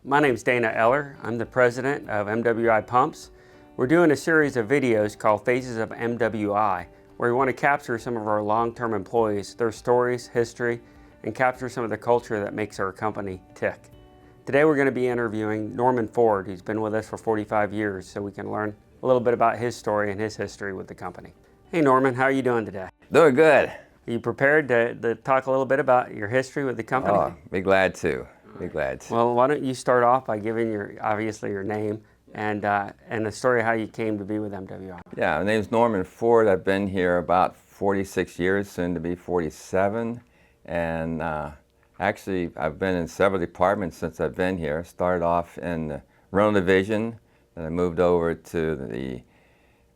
My name's David Eller. I'm the president of MWI Pumps. We're doing a series of videos called Faces of MWI, where we want to capture some of our long-term employees, their stories, history, and capture some of the culture that makes our company tick. Today we're going to be interviewing Norman Ford, who's been with us for 45 years, so we can learn a little bit about his story and his history with the company. Hey Norman, how are you doing today? Doing good. Are you prepared to talk a little bit about your history with the company? Oh, be glad to. Be glad to. Well, why don't you start off by giving obviously your name and the story of how you came to be with MWI. Yeah, my name's Norman Ford. I've been here about 46 years, soon to be 47. And actually, I've been in several departments since I've been here. Started off in the rental division, then I moved over to the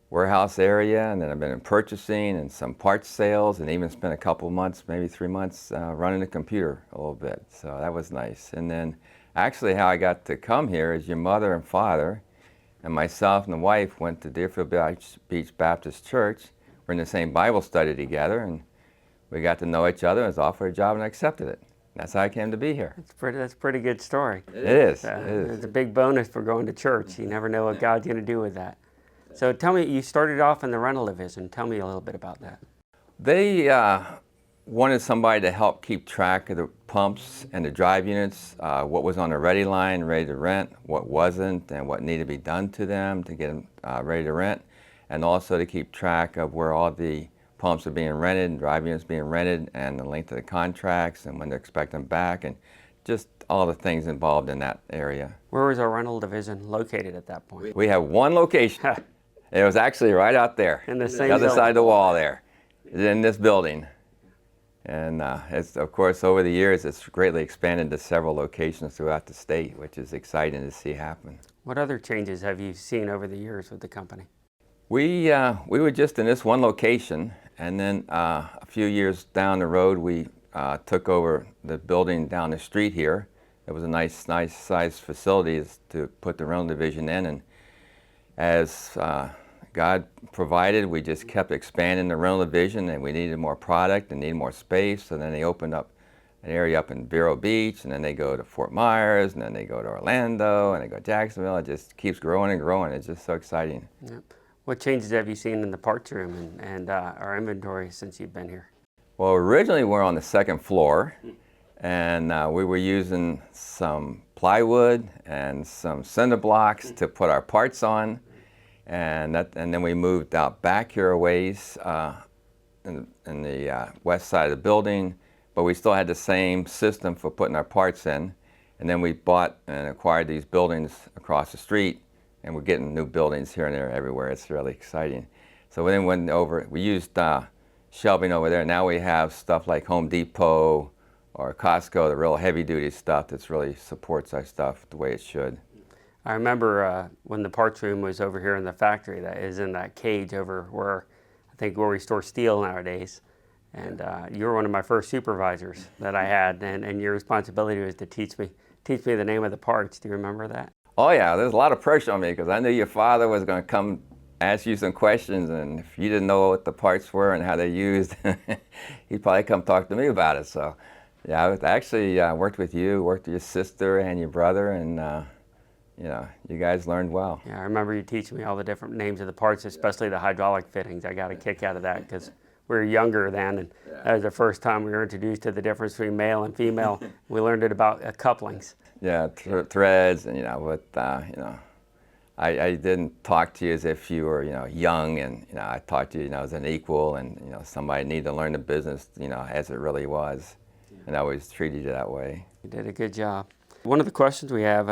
warehouse area, and then I've been in purchasing and some parts sales, and even spent a couple months, maybe 3 months, running the computer a little bit. So that was nice. And then actually how I got to come here is your mother and father and myself and the wife went to Deerfield Beach Baptist Church. We're in the same Bible study together, and we got to know each other and was offered a job, and I accepted it. That's how I came to be here. That's a pretty good story. It is. It is. It's a big bonus for going to church. You never know what God's going to do with that. So tell me, you started off in the rental division. Tell me a little bit about that. They wanted somebody to help keep track of the pumps and the drive units, what was on the ready line, ready to rent, what wasn't, and what needed to be done to them to get them ready to rent, and also to keep track of where all the pumps are being rented and drive units being rented, and the length of the contracts, and when to expect them back, and just all the things involved in that area. Where was our rental division located at that point? We have one location. It was actually right out there, in the other side of the wall there, in this building. And it's, of course, over the years, it's greatly expanded to several locations throughout the state, which is exciting to see happen. What other changes have you seen over the years with the company? We were just in this one location, and then a few years down the road, we took over the building down the street here. It was a nice sized facility to put the rental division in, and as God provided, we just kept expanding the rental division, and we needed more product and needed more space. So then they opened up an area up in Vero Beach, and then they go to Fort Myers, and then they go to Orlando, and they go to Jacksonville. It just keeps growing and growing. It's just so exciting. Yep. What changes have you seen in the parts room and our inventory since you've been here? Well, originally we were on the second floor, and we were using some plywood and some cinder blocks to put our parts on. And then we moved out back here a ways in the west side of the building, but we still had the same system for putting our parts in. And then we bought and acquired these buildings across the street, and we're getting new buildings here and there everywhere. It's really exciting. So we then went over, we used shelving over there. Now we have stuff like Home Depot or Costco, the real heavy duty stuff that really supports our stuff the way it should. I remember when the parts room was over here in the factory that is in that cage over where, I think where we store steel nowadays. And you were one of my first supervisors that I had, and your responsibility was to teach me the name of the parts. Do you remember that? Oh yeah, there's a lot of pressure on me because I knew your father was going to come ask you some questions, and if you didn't know what the parts were and how they're used, he'd probably come talk to me about it. So yeah, I actually worked with you, worked with your sister and your brother, and you know, you guys learned well. Yeah, I remember you teaching me all the different names of the parts, especially the hydraulic fittings. I got a kick out of that because we were younger then, and that was the first time we were introduced to the difference between male and female. We learned it about couplings. Yeah, threads, and you know, but you know, I didn't talk to you as if you were, you know, young, and you know, I talked to you, you know, as an equal, and you know, somebody needed to learn the business, you know, as it really was, and I always treated you that way. You did a good job. One of the questions we have,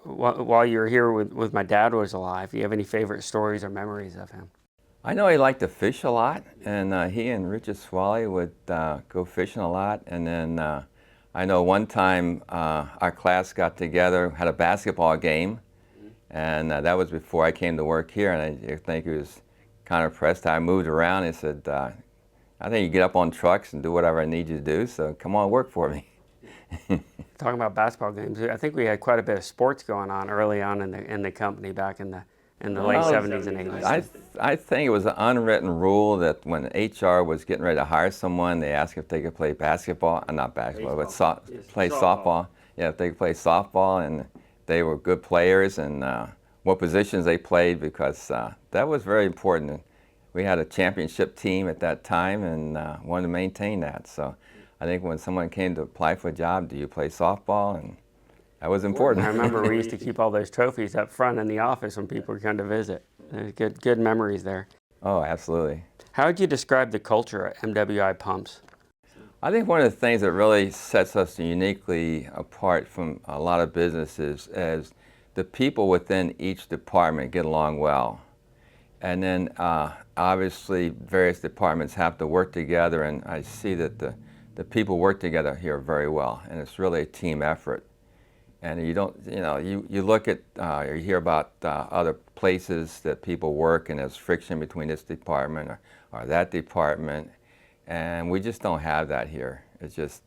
while you were here with my dad was alive, do you have any favorite stories or memories of him? I know he liked to fish a lot, and he and Richard Swally would go fishing a lot. And then I know one time our class got together, had a basketball game, and that was before I came to work here, and I think he was kind of impressed. I moved around and said, I think you get up on trucks and do whatever I need you to do, so come on, work for me. Talking about basketball games, I think we had quite a bit of sports going on early on in the company back in the late 70s and 80s. I think it was an unwritten rule that when HR was getting ready to hire someone, they asked if they could play basketball, not basketball, but play softball. if they played softball and they were good players, and what positions they played, because that was very important. We had a championship team at that time and wanted to maintain that. So I think when someone came to apply for a job, do you play softball? And that was important. I remember we used to keep all those trophies up front in the office when people would come to visit. Good memories there. Oh, absolutely. How would you describe the culture at MWI Pumps? I think one of the things that really sets us uniquely apart from a lot of businesses is the people within each department get along well. And then obviously various departments have to work together, and I see that the people work together here very well, and it's really a team effort. And you don't, you look at, or you hear about other places that people work and there's friction between this department or that department, and we just don't have that here. It's just,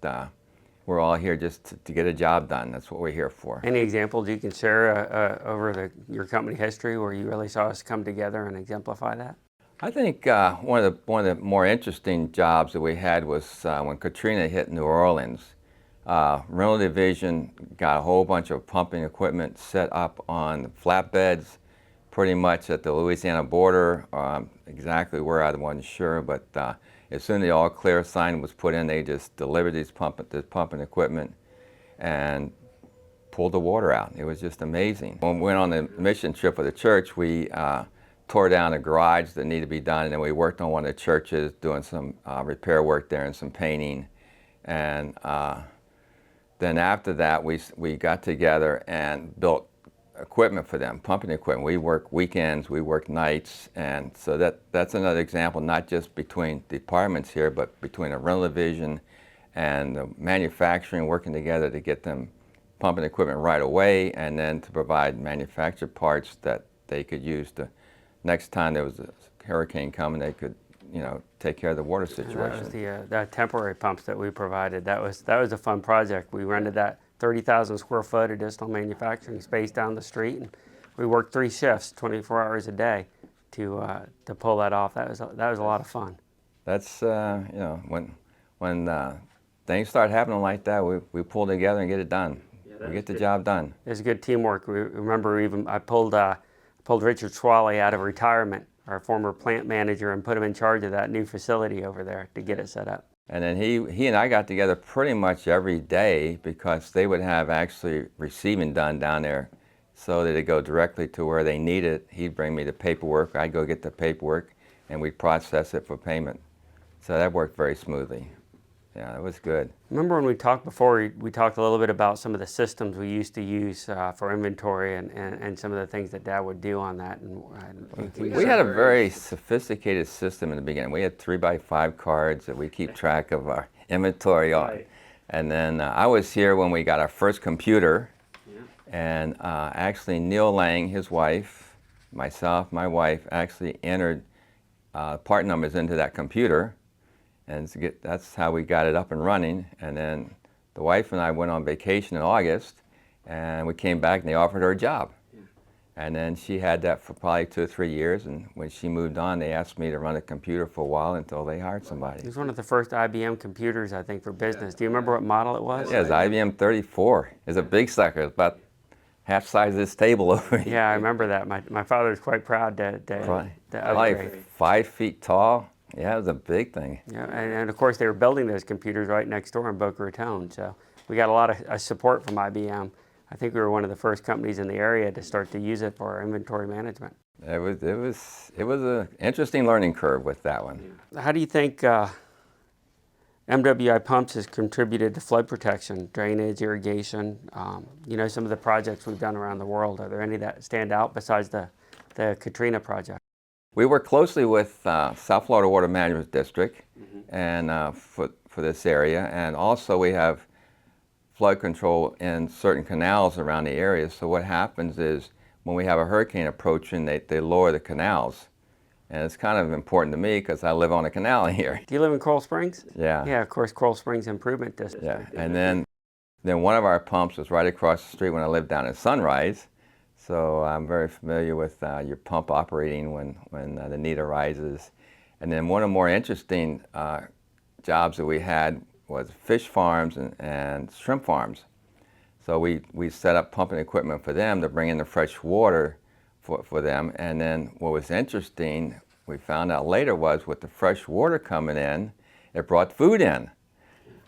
we're all here just to get a job done. That's what we're here for. Any examples you can share over your company history where you really saw us come together and exemplify that? I think one of the more interesting jobs that we had was when Katrina hit New Orleans. Rental division got a whole bunch of pumping equipment set up on flatbeds, pretty much at the Louisiana border. Exactly where, I wasn't sure, but as soon as the all clear sign was put in, they just delivered this pumping equipment and pulled the water out. It was just amazing. When we went on the mission trip with the church, we tore down a garage that needed to be done, and then we worked on one of the churches, doing some repair work there and some painting. And then after that, we got together and built equipment for them, pumping equipment. We work weekends, we work nights, and so that's another example, not just between departments here, but between a rental division and the manufacturing, working together to get them pumping equipment right away, and then to provide manufactured parts that they could use to, next time there was a hurricane coming, they could, take care of the water situation. And that was the temporary pumps that we provided. That was a fun project. We rented that 30,000 square foot additional manufacturing space down the street, and we worked 3 shifts, 24 hours a day, to pull that off. That was a lot of fun. That's when things start happening like that, we pull together and get it done. We get the job done. It was good teamwork. We remember I pulled Richard Swally out of retirement, our former plant manager, and put him in charge of that new facility over there to get it set up. And then he and I got together pretty much every day, because they would have actually receiving done down there so that it go directly to where they need it. He'd bring me the paperwork, I'd go get the paperwork, and we'd process it for payment. So that worked very smoothly. Yeah, it was good. Remember when we talked before, we talked a little bit about some of the systems we used to use for inventory and some of the things that Dad would do on that. We had a very sophisticated system in the beginning. We had 3x5 cards that we keep track of our inventory on. Right. And then I was here when we got our first computer, and actually Neil Lang, his wife, myself, my wife, actually entered part numbers into that computer. And that's how we got it up and running. And then the wife and I went on vacation in August, and we came back and they offered her a job. Yeah. And then she had that for probably 2 or 3 years, and when she moved on, they asked me to run a computer for a while until they hired somebody. It was one of the first IBM computers, I think, for business. Do you remember what model it was? Yeah, it was IBM 34. It was a big sucker, about half size of this table over here. Yeah, I remember that. My father was quite proud to probably 5 feet tall. Yeah, it was a big thing. Yeah, and of course they were building those computers right next door in Boca Raton, so we got a lot of support from IBM. I think we were one of the first companies in the area to start to use it for our inventory management. It was an interesting learning curve with that one. How do you think MWI Pumps has contributed to flood protection, drainage, irrigation? Some of the projects we've done around the world. Are there any that stand out besides the Katrina project? We work closely with South Florida Water Management District and for this area, and also we have flood control in certain canals around the area. So what happens is when we have a hurricane approaching, they lower the canals. And it's kind of important to me because I live on a canal here. Do you live in Coral Springs? Yeah. Yeah, of course, Coral Springs Improvement District. Yeah, and then one of our pumps was right across the street when I lived down in Sunrise. So I'm very familiar with your pump operating when the need arises. And then one of the more interesting jobs that we had was fish farms and shrimp farms. So we set up pumping equipment for them to bring in the fresh water for them. And then what was interesting, we found out later, was with the fresh water coming in, it brought food in.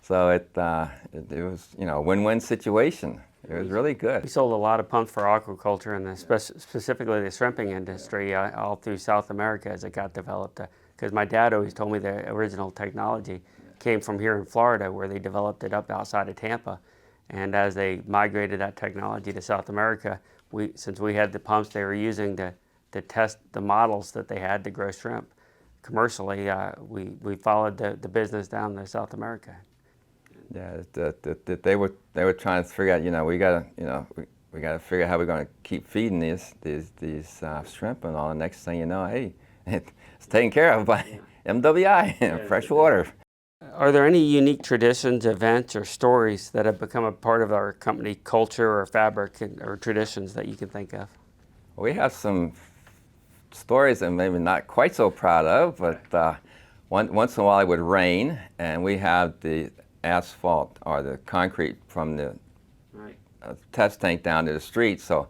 So it was, you know, a win-win situation. It was really good. We sold a lot of pumps for aquaculture and specifically the shrimping industry all through South America as it got developed. Because my dad always told me the original technology came from here in Florida, where they developed it up outside of Tampa. And as they migrated that technology to South America, since we had the pumps they were using to test the models that they had to grow shrimp commercially, we followed the business down to South America. Yeah, they were trying to figure out, you know, we gotta figure out how we're going to keep feeding these shrimp and all. The next thing you know, hey, it's taken care of by MWI, fresh water. Are there any unique traditions, events, or stories that have become a part of our company culture or fabric or traditions that you can think of? We have some stories that maybe not quite so proud of, but once in a while it would rain, and we have the asphalt or the concrete from the test tank down to the street, so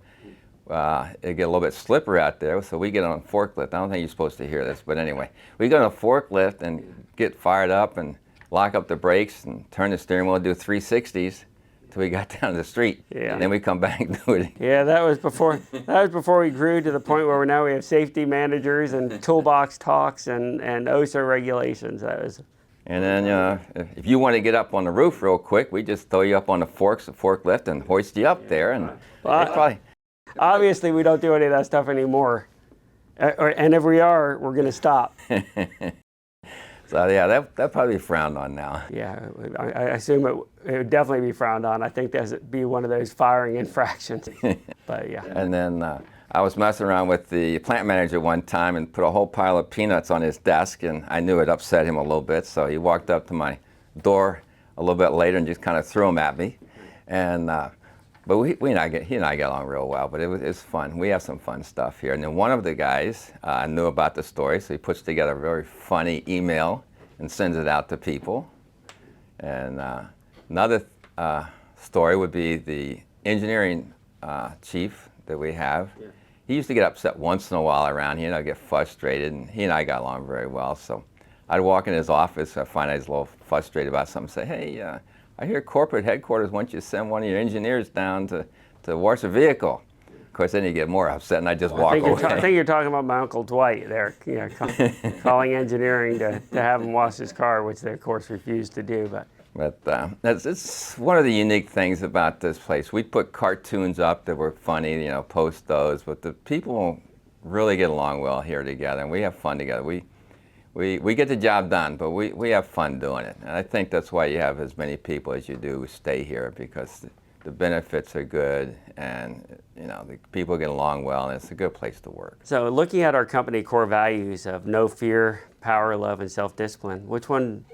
it get a little bit slippery out there, so we get on a forklift. I don't think you're supposed to hear this, but anyway, we get on a forklift and get fired up and lock up the brakes and turn the steering wheel and do 360s till we got down to the street. Yeah. And then we come back and do it. Yeah, that was before we grew to the point where now we have safety managers and toolbox talks and OSHA regulations. And then if you want to get up on the roof real quick, we just throw you up on the forklift and hoist you up there. And obviously we don't do any of that stuff anymore. And if we are, we're going to stop. So yeah, that'd probably be frowned on now. Yeah, I assume it would definitely be frowned on. I think that'd be one of those firing infractions. But yeah. And then I was messing around with the plant manager one time and put a whole pile of peanuts on his desk, and I knew it upset him a little bit, so he walked up to my door a little bit later and just kind of threw them at me. And but he and I get along real well, but it was fun. We have some fun stuff here. And then one of the guys knew about the story, so he puts together a very funny email and sends it out to people. And another story would be the engineering chief that we have. Yeah. He used to get upset once in a while around here, and get frustrated, and he and I got along very well. So I'd walk in his office, I find I was a little frustrated about something, say, hey, I hear corporate headquarters wants you to send one of your engineers down to wash a vehicle. Of course, then you get more upset, and I just walk away. I think you're talking about my Uncle Dwight there, calling engineering to have him wash his car, which they, of course, refused to do. But it's one of the unique things about this place. We put cartoons up that were funny, post those, but the people really get along well here together, and we have fun together. We get the job done, but we have fun doing it. And I think that's why you have as many people as you do stay here, because the benefits are good, and the people get along well, and it's a good place to work. So looking at our company core values of no fear, power, love, and self-discipline, which one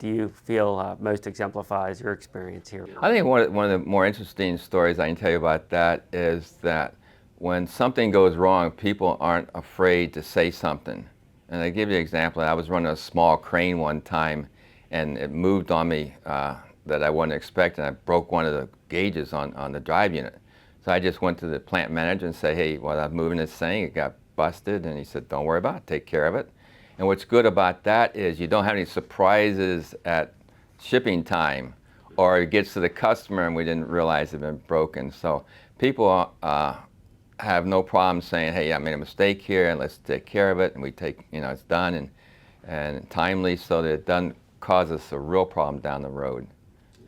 do you feel most exemplifies your experience here? I think one of the more interesting stories I can tell you about that is that when something goes wrong, people aren't afraid to say something. And I give you an example. I was running a small crane one time, and it moved on me that I wasn't expecting. I broke one of the gauges on the drive unit. So I just went to the plant manager and said, hey, while I'm moving this thing, it got busted. And he said, don't worry about it, take care of it. And what's good about that is you don't have any surprises at shipping time, or it gets to the customer and we didn't realize it had been broken. So people have no problem saying, hey, I made a mistake here, and let's take care of it, and we take, it's done and timely, so that it doesn't cause us a real problem down the road.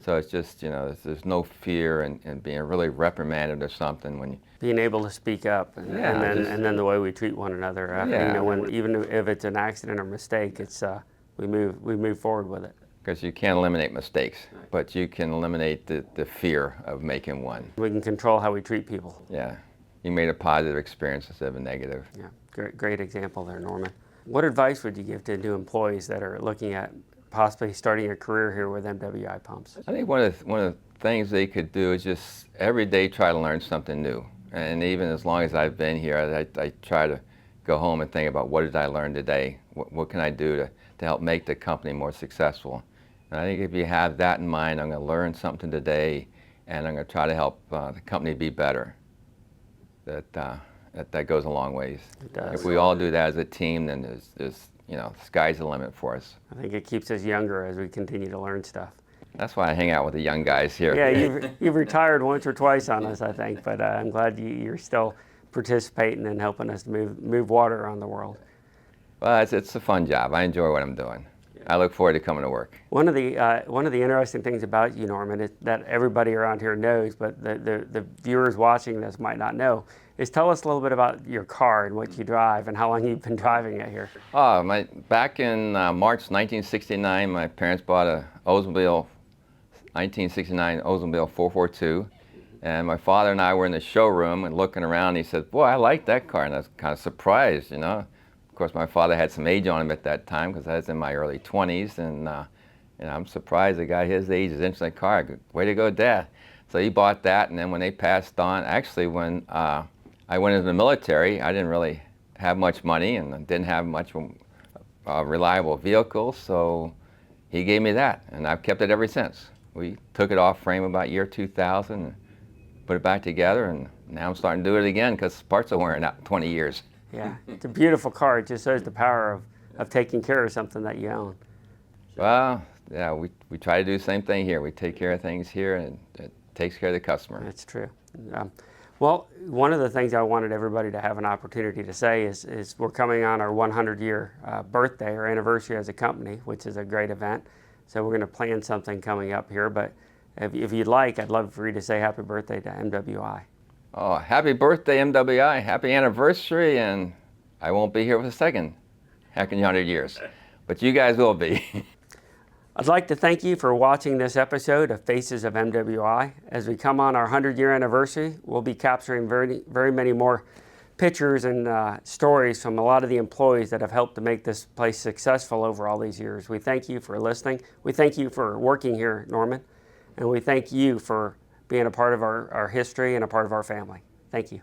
So it's just, there's no fear in being really reprimanded or something when you... Being able to speak up, and then the way we treat one another. Even if it's an accident or mistake, it's we move forward with it. Because you can't eliminate mistakes, but you can eliminate the fear of making one. We can control how we treat people. Yeah, you made a positive experience instead of a negative. Yeah, great example there, Norman. What advice would you give to new employees that are looking at possibly starting a career here with MWI Pumps? I think one of the things they could do is just every day try to learn something new. And even as long as I've been here, I try to go home and think about, what did I learn today? What can I do to help make the company more successful? And I think if you have that in mind, I'm going to learn something today, and I'm going to try to help the company be better. That goes a long ways. It does. If we all do that as a team, then there's sky's the limit for us. I think it keeps us younger as we continue to learn stuff. That's why I hang out with the young guys here. Yeah, you've retired once or twice on us, I think, but I'm glad you're still participating and helping us move water around the world. Well, it's a fun job. I enjoy what I'm doing. I look forward to coming to work. One of the interesting things about you, Norman, is that everybody around here knows, but the viewers watching this might not know, is tell us a little bit about your car and what you drive and how long you've been driving it here. Back in March 1969, my parents bought a Oldsmobile 1969 Oldsmobile 442, and my father and I were in the showroom and looking around. And he said, "Boy, I like that car," and I was kind of surprised, you know. Of course, my father had some age on him at that time because I was in my early 20s, and I'm surprised a guy his age is interested in a car. Way to go, Dad! So he bought that, and then when they passed on, actually when I went into the military, I didn't really have much money and didn't have much reliable vehicles, so he gave me that, and I've kept it ever since. We took it off frame about year 2000 and put it back together, and now I'm starting to do it again because parts are wearing out 20 years. Yeah, it's a beautiful car. It just shows the power of taking care of something that you own. Well, yeah, we try to do the same thing here. We take care of things here, and it takes care of the customer. That's true. Well, one of the things I wanted everybody to have an opportunity to say is we're coming on our 100-year birthday or anniversary as a company, which is a great event. So we're going to plan something coming up here, but if you'd like, I'd love for you to say happy birthday to MWI. Oh, happy birthday, MWI. Happy anniversary, and I won't be here for the second 100 years, but you guys will be. I'd like to thank you for watching this episode of Faces of MWI. As we come on our 100-year anniversary, we'll be capturing very many more pictures and stories from a lot of the employees that have helped to make this place successful over all these years. We thank you for listening. We thank you for working here, Norman, and we thank you for being a part of our history and a part of our family. Thank you.